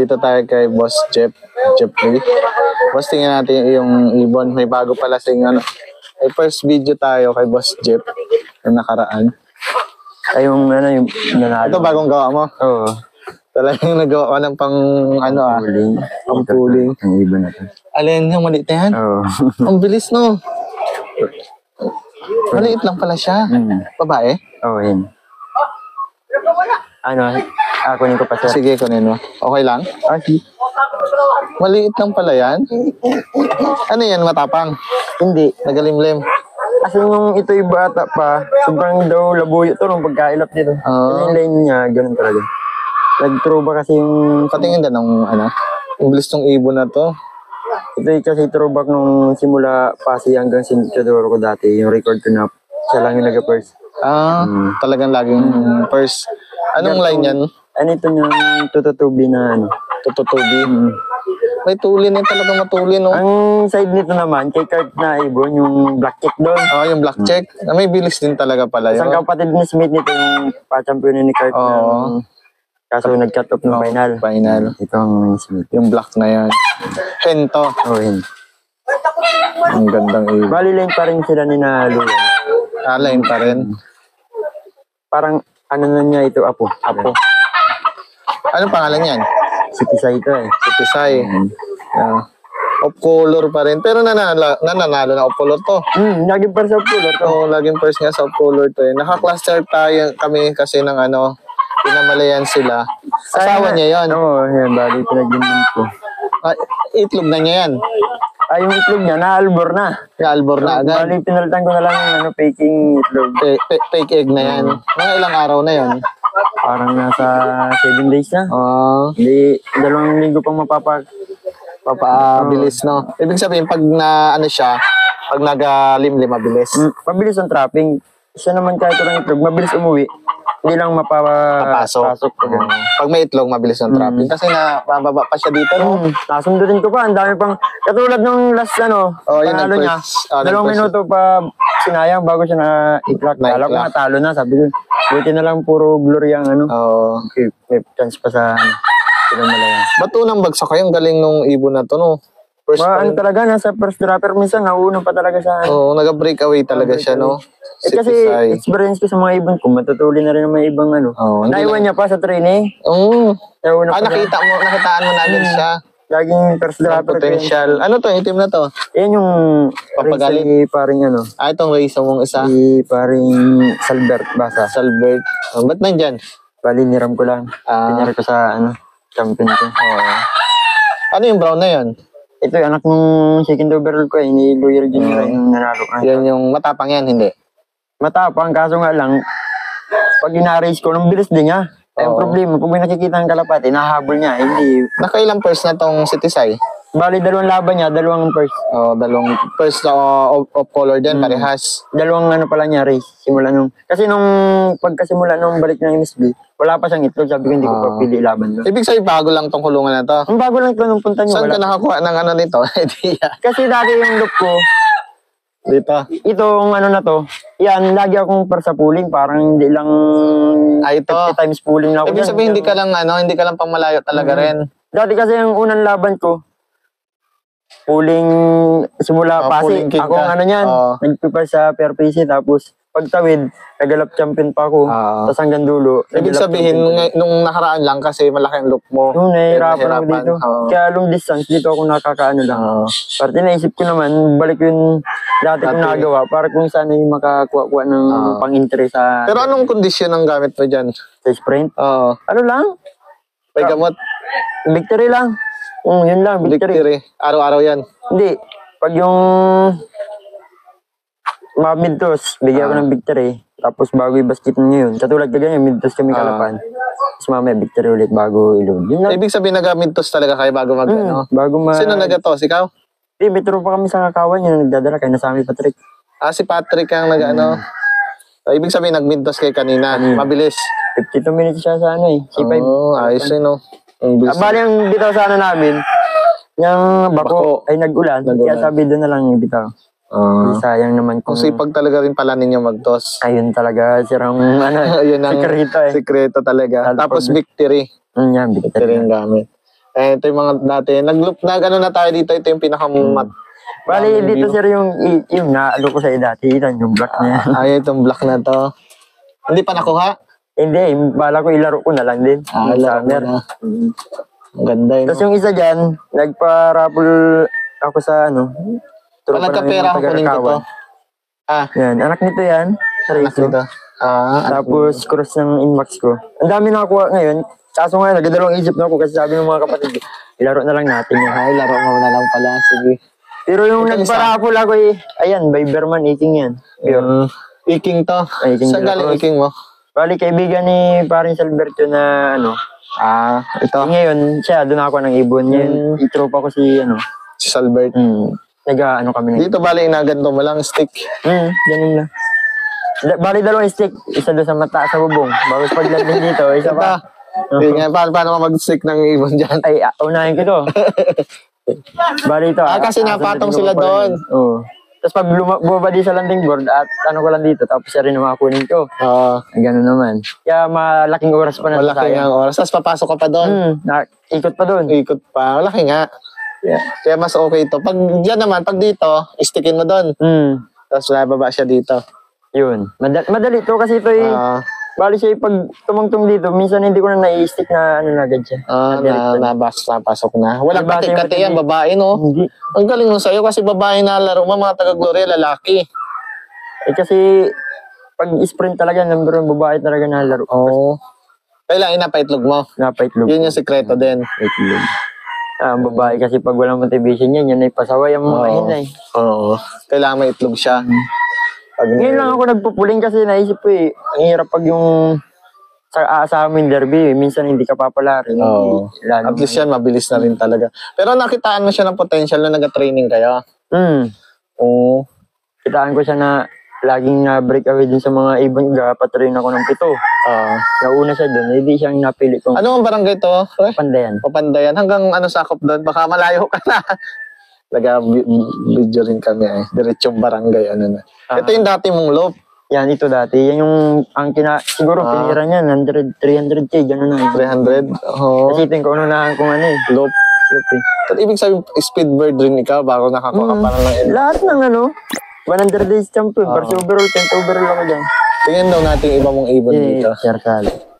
Nandito tayo kay Boss Jeffrey. Boss, tingnan natin yung ibon. May bago pala sing ano. Ay, first video tayo kay Boss Jeff yung nakaraan. Ay, yung ano, yung nanalo. Ito bagong gawa mo? Oo. Talagang nagawa ka ng pang ano Pooling. Pang pooling. Ang ibon na to. Alin yung maliit na yan? Oo. Ang bilis, no? Maliit lang pala siya. Babae? Oo, yun. Ano, kunin ko pa siya. Sige, kunin mo. Okay lang? Okay. Maliit lang pala yan? Ano yan, matapang? Hindi. Nagalimlim? Kasi nung ito'y bata pa, sobrang daw labuyo to nung pagkailap dito. Kasi yung line niya, ganun talaga. Nag-throwback kasi yung... Patingin din ng ano? Ang bilis ng ibon na to. Ito'y kasi throwback nung simula Pasay hanggang Sinchadoro ko dati. Yung record ko na siya lang yung nag-first. Talagang laging first. Anong line yan? Ano ito yung tututubi na ano? Tututubi. May tulin yan, talagang matulin, no? Ang side nito naman, kay Kurt na ibon, yung black check doon. Yung black check. May bilis din talaga pala yun. Isang kapatid ni Smith nito yung pa-champion ni Kurt na kaso nag-cut off ng final. Ito ang Smith. Yung black na yan. Hento. Hen. Ang gandang ibon. Bali line pa rin sila ni na Luyan. Line pa rin. Parang ano na niya ito, Apo. Ano pangalan yan? Si Tisay ito eh. Si Tisay. Off color pa rin. Pero nanalo na off color to. Laging first off color to. Oo, laging first nga sa off color to eh. Naka-cluster tayo kami kasi ng ano, pinamalayan sila. Asawa niya yan. Oo, yan. Bali, pinag-limit ko. Itlog na niya yan. Yung itlog niya, na-albor na. Na-albor na agad. Bali, pinalitan ko na lang yung ano, faking itlog. Fake egg na yan. Mga ilang araw na yan. Parang nasa 7 days na. Hindi, 2 linggo pang papabilis, no? Ibig sabihin, pag na, ano siya, pag nagalimlim, mabilis. Mabilis ang trapping. Siya naman kahit walang itlog, mabilis umuwi. Hindi lang mapapasok. Pag may itlog, mabilis ang trapping. Kasi mababa pa siya dito, no? Nasundutin ko pa, ang dami pang, katulad ng last, panalo niya. 2 minuto pa sinayang bago siya na-iklak. Kala ko natalo na, sabi ko, buti na lang puro glory ang may chance pa sa pinamalayan. Ba't unang bagsak kayo? Ang galing nung ibon na to, no? Ano talaga, nasa first dropper minsan, nauuna pa talaga sa... naga-breakaway talaga siya, no? Kasi experience ko sa mga ibon ko, matutuli na rin ng mga ibang naiwan niya pa sa training. Nakitaan mo namin siya. Laging first dropper. Potential. Ano to? Itim na to? Yan yung papagalit. Paring itong race mong isa? Paring Salbert basa. Salbert. Ba't nandyan? Bali, niram ko lang. Pinyara ko sa champion ko. Ano yung brown na yan? Ito yung anak ng second overall ko ni Lawyer Junior yung nanalo ko. Yan yung matapang yan, hindi? Matapang, kaso nga lang, pag ina-race ko, nung bilis din niya. Ang problema, pag may nakikita ng kalapati, nahabol niya, hindi. Nakailang first na tong si Tisay? Bali, 2 laban niya, 2 first. 2 first of color din, parehas. 2 pala niya, race. Simula nung, kasi nung pagkasimula nung balik ng MSB, wala pa siyang itlog, sabi ko hindi ko pa pili laban doon. Ibig sabihin, bago lang tong kulungan na to? Ang bago lang ito nung punta niyo. Saan ka nakakuha ng nito? Idea. Kasi dati yung look ko, dito. Itong na to, yan, lagi akong sa pooling, parang hindi lang ito 50 times pooling lang ako. Ibig sabihin, hindi ka lang pamalayo talaga rin. Dati kasi yung unang laban ko, pooling simula Pasay. Ako ang niyan, nag-prepare sa PRPC, tapos pagtawid, nagalap champion pa ako. Tapos hanggang dulo. Ibig sabihin, nung nakaraan lang kasi malaki ang look mo. Nung nahihirapan ako dito. Kaya long distance, dito ako nakakaano lang. Parte naisip ko naman, balik yung dati kong nagawa para kung saan ay makakuha ng pang-interest sa... Pero anong kondisyon ang gamit mo dyan? Sa sprint? Ano lang? May gamot? Victory lang. Yun lang, victory. Araw-araw yan? Hindi. Pag yung mga mid-toss, bigyan ko ng victory. Tapos bago i-basket niya yun. Katulad ka ganyan, mid-toss kami kalapan. Tapos mamaya victory ulit bago ilog. Ibig sabihin nag-mid-toss talaga kayo bago Sino nag-toss? Ikaw? Hindi, may turo pa kami sa kakawan yun. Nagdadala kayo, nasami Patrick. Si Patrick ang ibig sabihin nag-mid-toss kayo kanina. Mabilis. 52 minutes siya sa C5. Ayos yun, no? Bali ang bitaw sana namin, yung bako ay nag-ulan. Kaya sabi doon na lang yung bitaw. Sayang naman kung sipag talaga rin pala ninyo mag-toss. Ayun talaga, sirang yun ang sikreto Sikreto talaga. Tapos victory. Yan, victory yung gamit. Eh, ito yung mga dati. Nag-ano na tayo dito. Ito yung pinakamat. Bali, dito sir yung naalo ko sa dati. Ito yung black na yan. Ay, itong black na to. Hindi pa nakuha? Hindi, bala ko ilaro ko na lang din. Laro mo na. Ang ganda yun. Tapos yung isa dyan, nagpa-raffle ako sa Nagkapera ako kunin ko to. Yan, anak nito yan. Anak nito. Tapos cross ng inbox ko. Ang dami nakakuha ngayon. Kaso nga, nagdadalawang isip na ako kasi sabi ng mga kapatid, ilaro na lang natin yan. Ay, laro mo na lang pala. Sige. Pero yung nagpa-raffle ako ayan, by Berman, Iking yan. Iking to? Saan galing Iking mo? Bali, kaibigan ni paring Salberto na ito. Ngayon, siya, doon ako ng ibon. Ngayon, itropa ko si Salbert. Kami. Dito bali, inaganto mo lang, stick. Ganun lang. Bali, dalawang stick. Isa doon sa mata, sa bubong. Bago paglanding dito, isa pa. Paano ka mag-stick ng ibon dyan? Ay, unahin ko to. Bali ito. Kasi napatong sila doon. Oo. Tapos pag bumaba din sa landing board at ko lang dito, tapos siya rin ang kunin ko. Ganun naman. Kaya malaking oras pa na. Malaking ang oras. Tapos papasok ka pa doon. Ikot pa doon. Ikot pa. Malaki nga. Yeah. Kaya mas okay ito. Pag dyan naman, pag dito, istickin mo doon. Tapos lababa siya dito. Yun. Madali to kasi ito bali siya pag tumungtong dito, minsan hindi ko na nai-stick na agad siya. Napasok na. Walang kati yan, babae no? Hindi. Ang galing mo sa'yo kasi babae na laro mo, mga taga-Gloria, lalaki. Kasi pag sprint talaga, number 1 babae talaga na laro. Kailangan napaitlog mo. Napaitlog. Yun yung sekreto din. Itlog. Ang babae kasi pag walang motivation yan ay pasaway ang mga hinay. Kailangan may itlog siya. Ngayon lang ako nagpupuling kasi naisip ko ang hirap pag yung sa amin derby, minsan hindi ka papalarin. At least yan, mabilis na rin talaga. Pero nakitaan mo siya ng potential na nag-training kayo. Kitaan ko siya na laging na-breakaway din sa mga ibon. Patrain ako ng 7. Nauna siya doon, hindi siyang napili ko. Ano ang barangay to? Papandayan. Papandayan. Hanggang sakop doon? Baka malayo ka na. Video rin kami Diretsong barangay, Ito yung dati mong loop. Yan, ito dati. Yan yung, siguro pinira niya, 300k, gano'n na. 300? Kasi ito yung kaununahan kong loop. So, ibig sabihin, speedbird rin ikaw, bago nakakuha ka parang ng lahat ng 100 days champion, first overall, 10th overall ako dyan. Tingnan daw natin iba mong ibon dito. Circle.